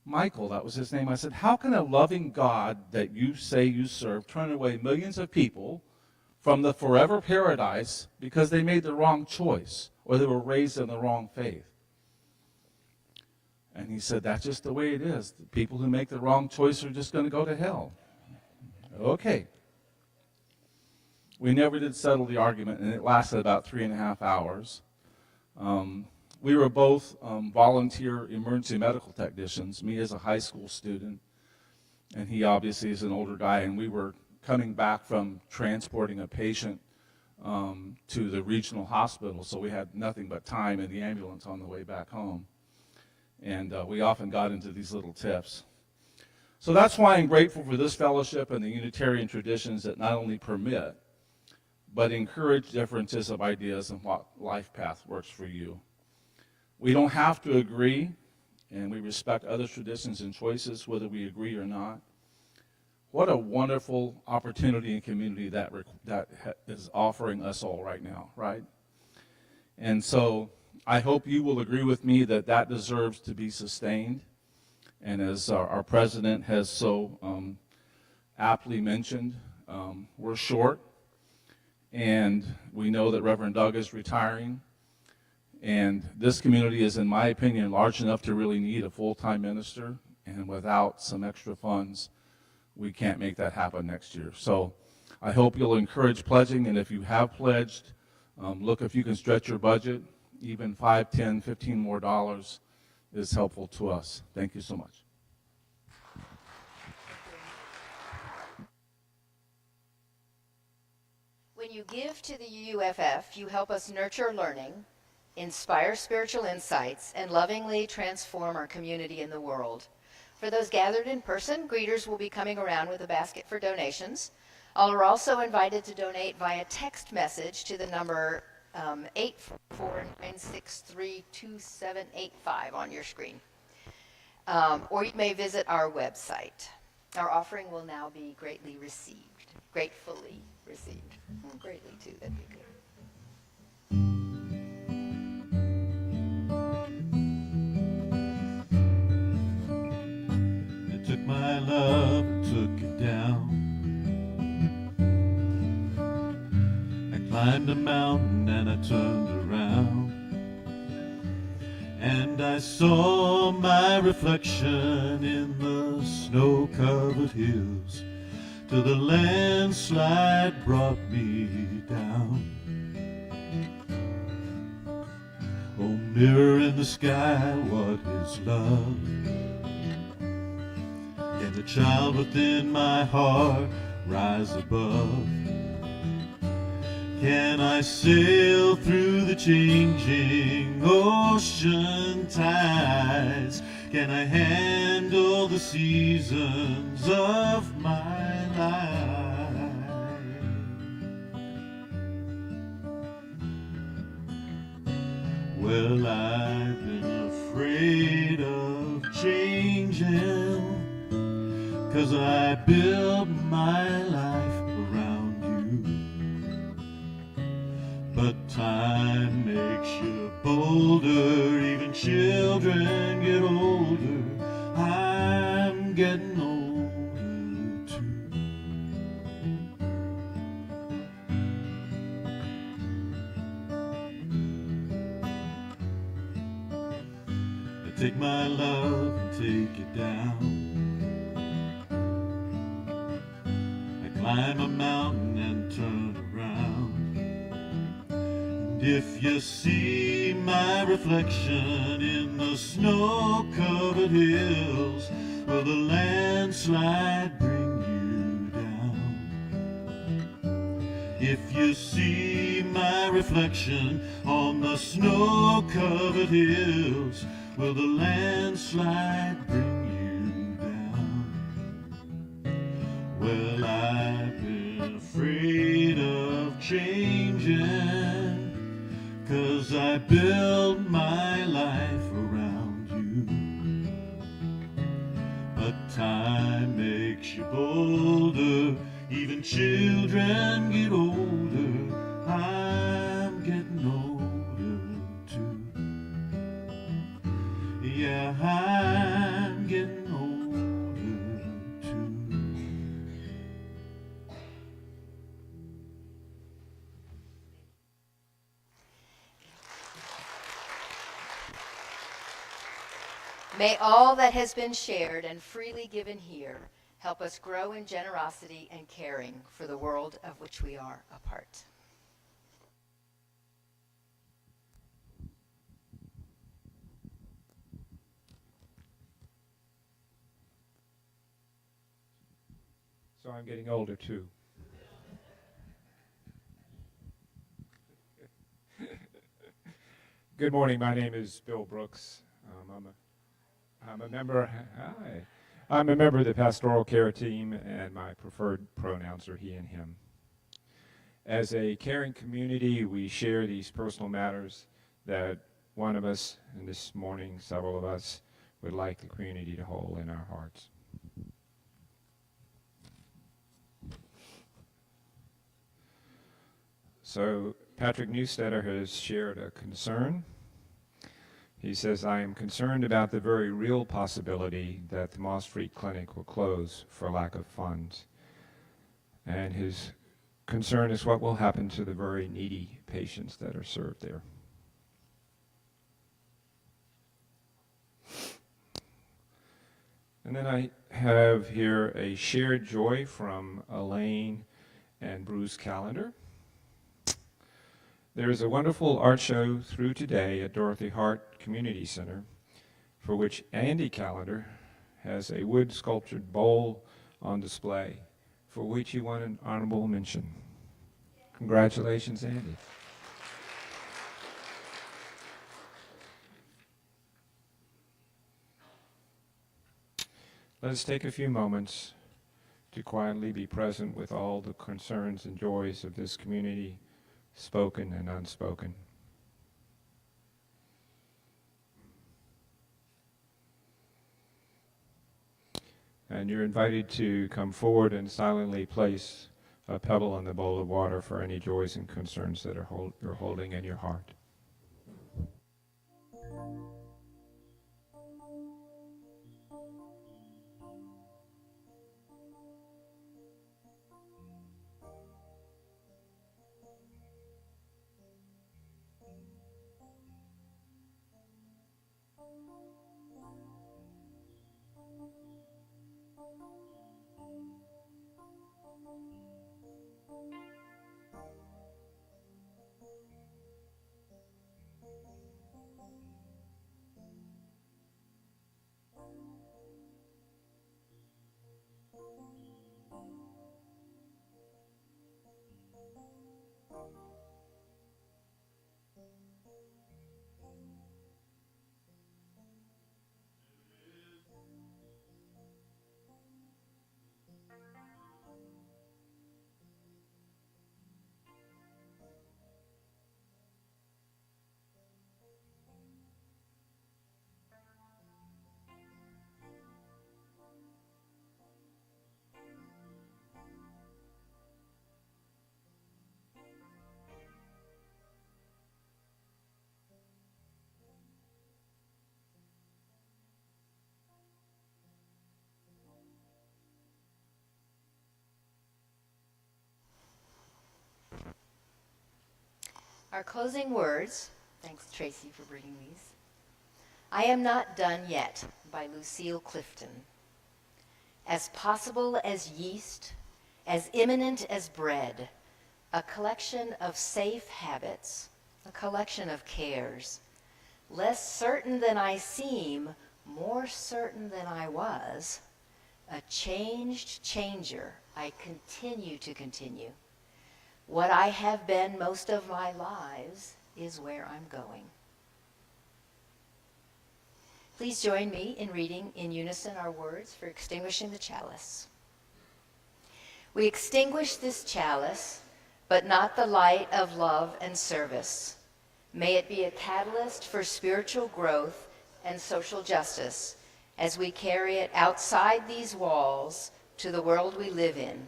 Michael, that was his name, I said, how can a loving God that you say you serve turn away millions of people from the forever paradise because they made the wrong choice or they were raised in the wrong faith? And he said, that's just the way it is. The people who make the wrong choice are just going to go to hell. Okay. We never did settle the argument, and it lasted about 3.5 hours. We were both volunteer emergency medical technicians, me as a high school student, and he obviously is an older guy, and we were coming back from transporting a patient to the regional hospital, so we had nothing but time in the ambulance on the way back home. And we often got into these little tiffs. So that's why I'm grateful for this fellowship and the Unitarian traditions that not only permit, but encourage differences of ideas and what life path works for you. We don't have to agree, and we respect other traditions and choices, whether we agree or not. What a wonderful opportunity and community that is offering us all right now, right? And so I hope you will agree with me that that deserves to be sustained. And as our president has so aptly mentioned, we're short. And we know that Reverend Doug is retiring. And this community is, in my opinion, large enough to really need a full-time minister. And without some extra funds, we can't make that happen next year. So I hope you'll encourage pledging. And if you have pledged, look if you can stretch your budget. Even $5, $10, $15 more dollars is helpful to us. Thank you so much. When you give to the UUFF, you help us nurture learning, inspire spiritual insights, and lovingly transform our community and the world. For those gathered in person, greeters will be coming around with a basket for donations. All are also invited to donate via text message to the number 844-963-2785 on your screen. Or you may visit our website. Our offering will now be greatly received, gratefully received. Greatly too, that'd be good. I took my love and took it down. I climbed a mountain and I turned around, and I saw my reflection in the snow-covered hills, till the landslide brought me down. Oh, mirror in the sky, what is love? Can the child within my heart rise above? Can I sail through the changing ocean tides? Can I handle the seasons of my life? Well, I've been afraid of changing, 'cause I build my life around you. But time makes you bolder, even children get older. I'm getting older too. I take my love and take it down. I climb a mountain and turn around. And if you see my reflection in the snow-covered hills, will the landslide bring you down? If you see my reflection on the snow-covered hills, will the landslide bring you down? Well, I've been afraid of changing, 'cause I build my life around you. But time makes you bolder, even children get older. I'm getting older too. Yeah, I'm getting older too. May all that has been shared and freely given here help us grow in generosity and caring for the world of which we are a part. So I'm getting older too. Good morning. My name is Bill Brooks. I'm a member. Hi. I'm a member of the pastoral care team, and my preferred pronouns are he and him. As a caring community, we share these personal matters that one of us, and this morning several of us, would like the community to hold in our hearts. So Patrick Newstetter has shared a concern He says, I am concerned about the very real possibility that the Moss Street Clinic will close for lack of funds. And his concern is what will happen to the very needy patients that are served there. And then I have here a shared joy from Elaine and Bruce Callender. There is a wonderful art show through today at Dorothy Hart Community Center, for which Andy Callender has a wood sculptured bowl on display, for which he won an honorable mention. Congratulations, Andy. Let us take a few moments to quietly be present with all the concerns and joys of this community, spoken and unspoken. And you're invited to come forward and silently place a pebble in the bowl of water for any joys and concerns that you're holding in your heart. Our closing words, thanks Tracey for bringing these. I Am Not Done Yet by Lucille Clifton. As possible as yeast, as imminent as bread, a collection of safe habits, a collection of cares, less certain than I seem, more certain than I was, a changed changer, I continue to continue. What I have been most of my lives is where I'm going. Please join me in reading in unison our words for extinguishing the chalice. We extinguish this chalice, but not the light of love and service. May it be a catalyst for spiritual growth and social justice as we carry it outside these walls to the world we live in,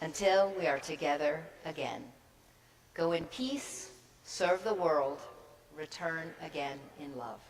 until we are together again. Go in peace, serve the world, return again in love.